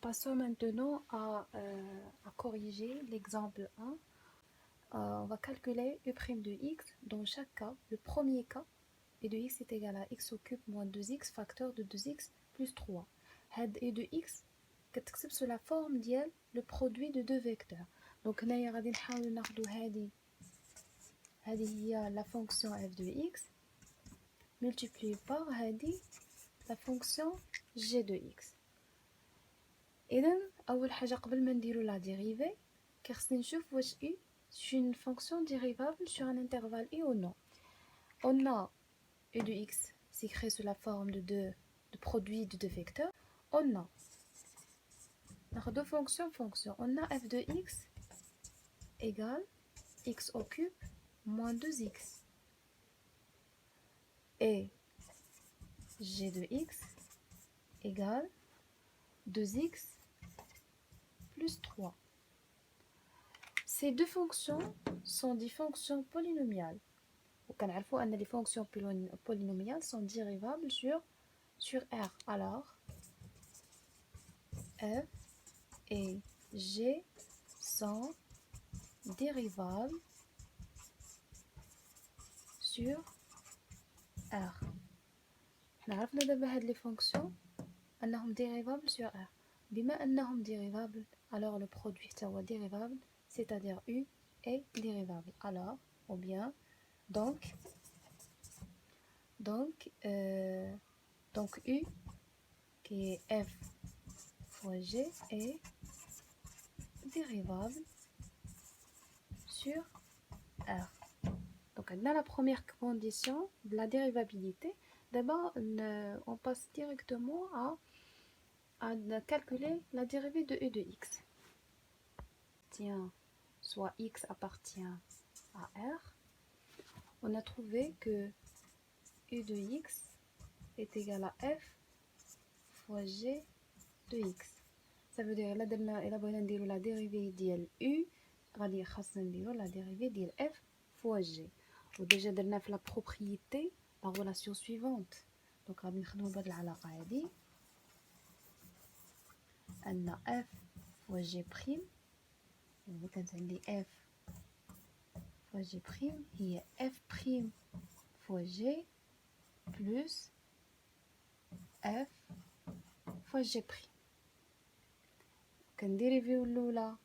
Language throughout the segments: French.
Passons maintenant à corriger l'exemple 1. On va calculer U' de x. Dans chaque cas, le premier cas, U de x est égal à x au cube moins 2x facteur de 2x plus 3. Had U de x كتكتب sous la forme ديال le produit de deux vecteurs. Donc هنايا غادي نحاول ناخدو هذه هي la fonction f de x multipliée par هذه la fonction g de x. إذن أول حاجة قبل ما نديرو لا dérivée كخصني نشوف واش u c'est une fonction dérivable sur un intervalle u ou non. On a u de x s'écrit sous la forme de produit de deux vecteurs. On a deux fonctions. On a f de x égale x au cube moins 2x et g de x égale 2x plus 3. Ces deux fonctions sont des fonctions polynomiales. وكنعرفوا أن les fonctions polynomiales sont dérivables sur R. Alors, f et g sont dérivables sur R. نعرفنا دابا هاد les fonctions أنهم dérivables sur R. بما أنهم dérivables, alors le produit حتى هو dérivable, c'est-à-dire U est dérivable. Alors, ou bien, donc U qui est f fois g est dérivable sur R. Donc, on a la première condition de la dérivabilité. D'abord, on passe directement à calculer la dérivée de u de x. Soit x appartient à R. On a trouvé que u de x est égal à f fois g de x. Ça veut dire que si on veut la dérivée de u, on va la dérivée de f fois g. On a déjà fait la propriété, la relation suivante. Donc on va utiliser cette relation. On a f fois g prime. Donc on a f fois g prime. Il y a f prime fois g plus f fois g prime. كنديريفيو الاولى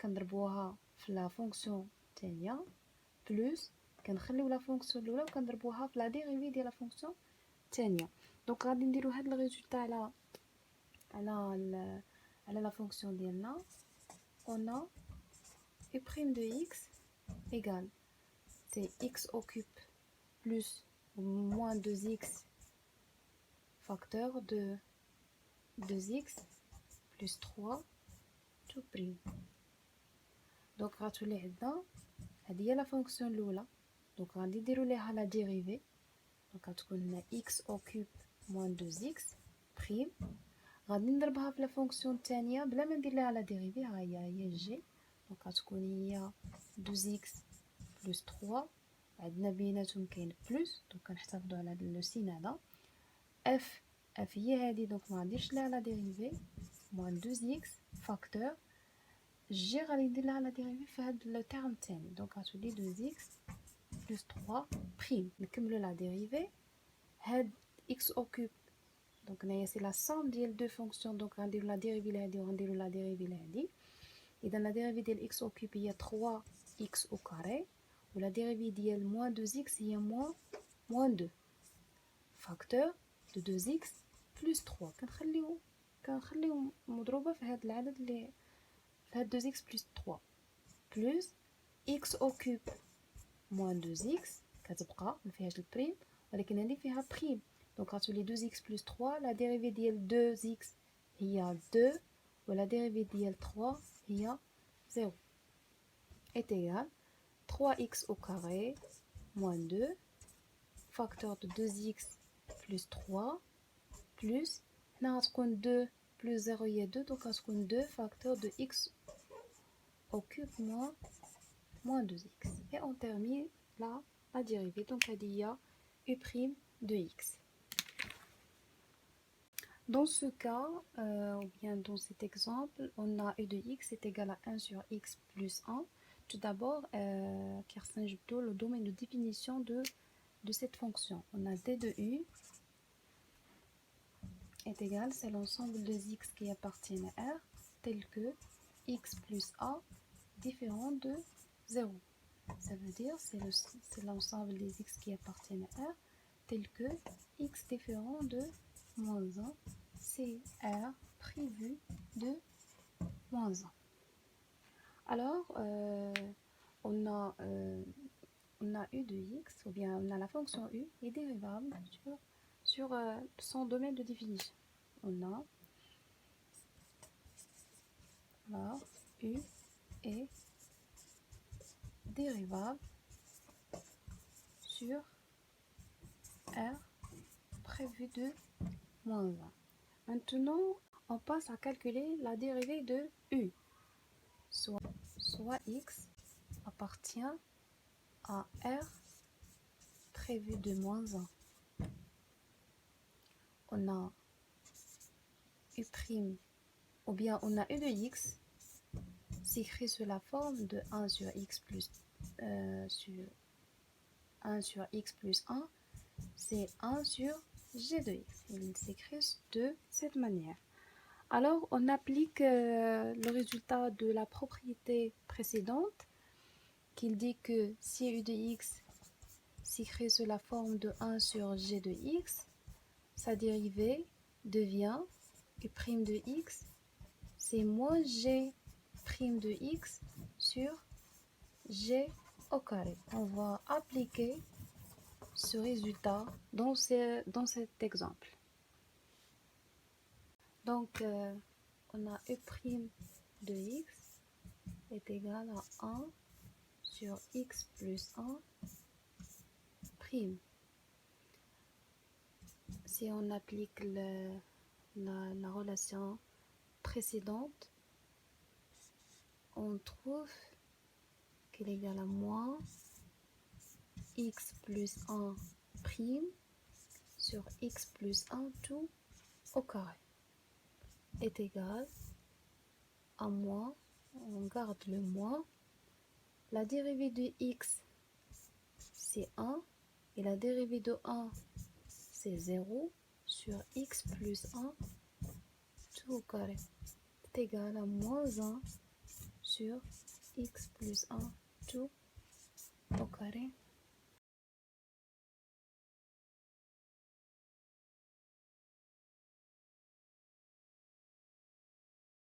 كنضربوها في لا فونكسيون الثانيه بلس كنخليو لا فونكسيون الاولى وكنضربوها في لا ديريفي ديال لا فونكسيون الثانيه. دونك غادي نديرو هاد الريزولطا على لا فونكسيون ديالنا. on a u' de x égale c'est x au cube plus moins 2x facteur de 2x plus 3 tout prime. Donc غتولي عندنا هذه هي لا فونكسيون الاولى. دونك غادي نديرو ليها لا ديريفي. دونك غتكون لنا x au cube moins 2x prime. غادي نضربها في لا فونكسيون الثانيه بلا ما ندير لها لا ديريفي. ها هي جي. دونك غتكون هي 2x plus 3. عندنا بيناتهم كاين بلس. دونك كنحتفظوا على هذا لو سين هذا. f هي هذه. دونك ما غنديرش لها لا ديريفي moins 2x facteur جي غادي ندير لها لا ديريفي في هذا لو تيرم الثاني. دونك غتولي 2x plus 3 prime. نكملوا لا ديريفي. هاد x au cube دونك هنايا سي لا سوم ديال دو فونكسيون. دونك غنديروا لا ديريفي لهادي وغنديروا لا ديريفي لهادي. اذا لا ديريفي ديال x au cube هي 3x au carré ولا ديريفي ديال moins 2x هي moins 2 facteur de 2x plus 3. كنخليو مضروبه في هذا العدد اللي في هاد 2x plus 3 plus x au cube moins 2x كتبقى ما فيهاش البريم ولكن هذه فيها بريم. دونك غتولي 2x plus 3. لا ديريفي ديال 2x هي 2 ولا ديريفي ديال 3 هي 0 est égal 3x au carré moins 2 facteur de 2x plus 3 plus هنا غتكون 2 plus 0 هي 2. دونك غتكون 2 facteur de x au cube moins 2x. Et on termine la dérivée. Donc هذه هي u' de x. Dans ce cas, ou bien dans cet exemple, on a u de x est égal à 1 sur x plus 1. Tout d'abord, car c'est le domaine de définition de cette fonction. On a d de u est égal, c'est l'ensemble des x qui appartiennent à R, tel que x plus a différent de 0. Ça veut dire c'est l'ensemble des x qui appartiennent à R, tel que x différent de moins 1, c'est R prévu de moins 1. Alors, on a u de x, ou bien on a la fonction u est dérivable sur son domaine de définition. On a alors u est dérivable sur R prévu de moins 1. Maintenant, on passe à calculer la dérivée de u, soit x appartient à R prévu de moins 1. On a u', ou bien on a u de x, s'écrit sous la forme de 1 sur x plus sur 1 sur x plus 1, c'est 1 sur g de x. Il s'écrit de cette manière. Alors, on applique le résultat de la propriété précédente, qui dit que si u de x s'écrit sous la forme de 1 sur g de x, sa dérivée devient u' de x, c'est moins g' de x sur g au carré. On va appliquer ce résultat dans cet exemple. Donc, on a u' de x est égal à 1 sur x plus 1 prime. Si on applique la relation précédente, on trouve qu'il est égal à moins x plus 1 prime sur x plus 1 tout au carré est égal à moins, on garde le moins, la dérivée de x c'est 1 et la dérivée de 1 c'est 0 sur x plus 1 tout au carré est égal à moins 1 sur x plus 1 tout au carré